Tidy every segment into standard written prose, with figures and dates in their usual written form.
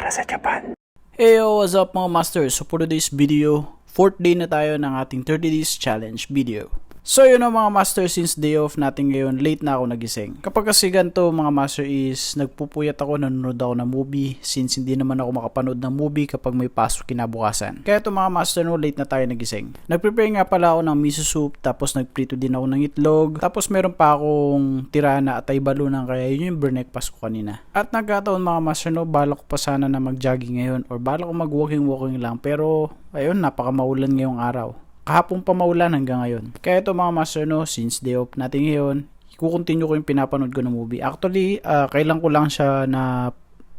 para sa Japan. Hey yo, what's up mga masters? So for today's video, 4th day na tayo ng ating 30 days challenge video. So yun na mga master, since day off natin ngayon, late na ako nagising. Kapag kasi ganito mga master is nagpupuyat ako, nanonood ako ng movie since hindi naman ako makapanood ng movie kapag may pasok kinabukasan. Kaya ito mga master, no, late na tayo nagising. Nagprepare nga pala ako ng miso soup, tapos nagprito din ako ng itlog, tapos meron pa akong tirana at ay balunan, kaya yun yung breakfast ko kanina. At nagkataon mga master, no, balak ko pa sana na mag-jogging ngayon or balak ko mag-walking lang, pero ayun, napakamaulan ngayong araw. Kahapon pa maulan hanggang ngayon. Kaya ito mga master, no, since day off natin ngayon, kukontinue ko yung pinapanood ko ng movie. Actually, kailan ko lang siya na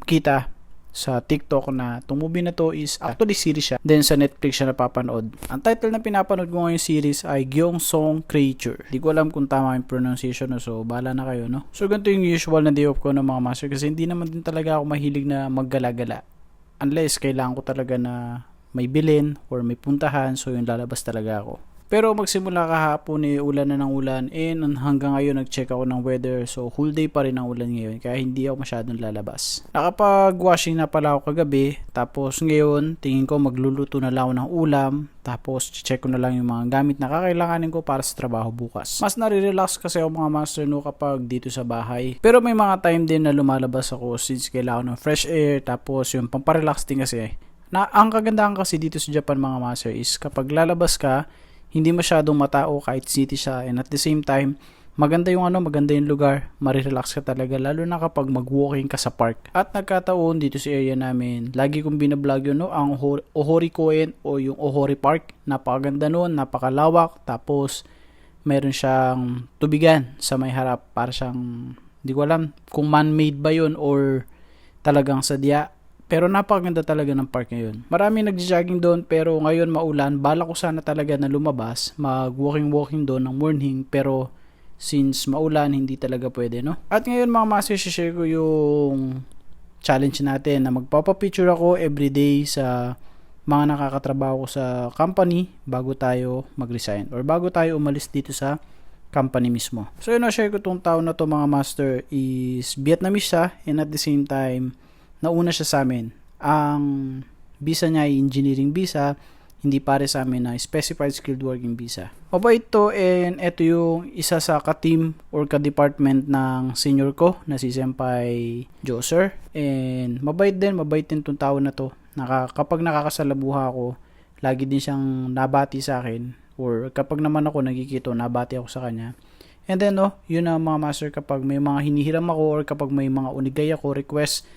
kita sa TikTok na itong movie na to is actually series siya. Then sa Netflix siya napapanood. Ang title na pinapanood ko ngayong series ay Gyeongsong Creature. Di ko alam kung tama yung pronunciation, no, so bahala na kayo, no. So ganito yung usual na day off ko ng mga master kasi hindi naman din talaga ako mahilig na maggala-gala. Unless kailangan ko talaga na may bilin or may puntahan, so yung lalabas talaga ako. Pero magsimula kahapon ulan na ng ulan, and hanggang ngayon nag-check ako ng weather, so whole day pa rin ang ulan ngayon, kaya hindi ako masyadong lalabas. Nakapag-washing na pala ako kagabi, tapos ngayon tingin ko magluluto na lang ako ng ulam, tapos check ko na lang yung mga gamit na kakailanganin ko para sa trabaho bukas. Mas nare-relax kasi ako mga master, no, kapag dito sa bahay. Pero may mga time din na lumalabas ako since kailangan ng fresh air, tapos yung pamparelax din kasi. Ang kagandahan kasi dito sa Japan mga master is kapag lalabas ka, hindi masyadong matao kahit city siya, and at the same time, maganda yung lugar, marirelax ka talaga, lalo na kapag mag-walking ka sa park. At nagkataon dito sa area namin, lagi kong binablog yun, no, ang Ohori Koen o yung Ohori Park. Napakaganda nun, napakalawak, tapos meron siyang tubigan sa may harap, para siyang, di ko alam kung man-made ba yun or talagang sadya. Pero napakaganda talaga ng park ngayon. Marami nagja-jogging doon, pero ngayon maulan. Balak ko sana talaga na lumabas, mag-walking doon ng morning, pero since maulan, hindi talaga pwede, no? At ngayon mga master, share ko yung challenge natin na magpapapicture ako everyday sa mga nakakatrabaho ko sa company bago tayo mag-resign or bago tayo umalis dito sa company mismo. So yun, share ko tong tao na to mga master is Vietnamese siya, and at the same time, nauna siya sa amin. Ang visa niya ay engineering visa, hindi pare sa amin na specified skilled working visa. Mabait to, and ito yung isa sa ka-team or ka-department ng senior ko na si Senpai Joser. And mabait din tong tao na to. Kapag nakakasalamuha ako, lagi din siyang nabati sa akin, or kapag naman ako nagkikita, nabati ako sa kanya. And then yun na mga master, kapag may mga hinihiram ako or kapag may mga unigay ako, request,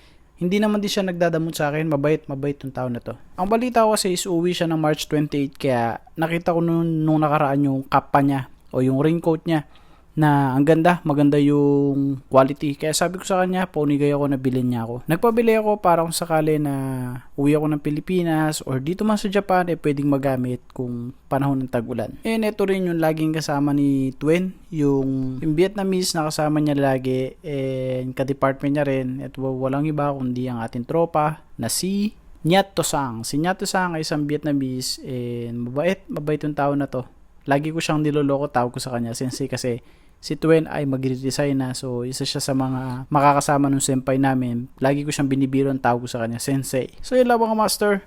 hindi naman din siya nagdadamot sa akin. Mabait yung tao na to. Ang balita ko kasi is uwi siya ng March 28, kaya nakita ko nung nakaraan yung kapa niya o yung raincoat niya na ang maganda yung quality. Kaya sabi ko sa kanya, paunigay ako na bilhin niya ako. Nagpabili ako para kung sakali na uwi ako ng Pilipinas or dito man sa Japan, pwedeng magamit kung panahon ng tag-ulan. And ito rin yung laging kasama ni Twen, yung Vietnamese na kasama niya lagi, and ka-department niya rin. At walang iba kundi ang ating tropa na si Nyat Tosang. Si Nyat Tosang ay isang Vietnamese, and mabait yung tao na to. Lagi ko siyang niloloko, tawag ko sa kanya sensei, kasi si Twen ay magre-resign na, so isa siya sa mga makakasama ng senpai namin. Lagi ko siyang binibiro, ang tawag ko sa kanya sensei. So yun lang mga master.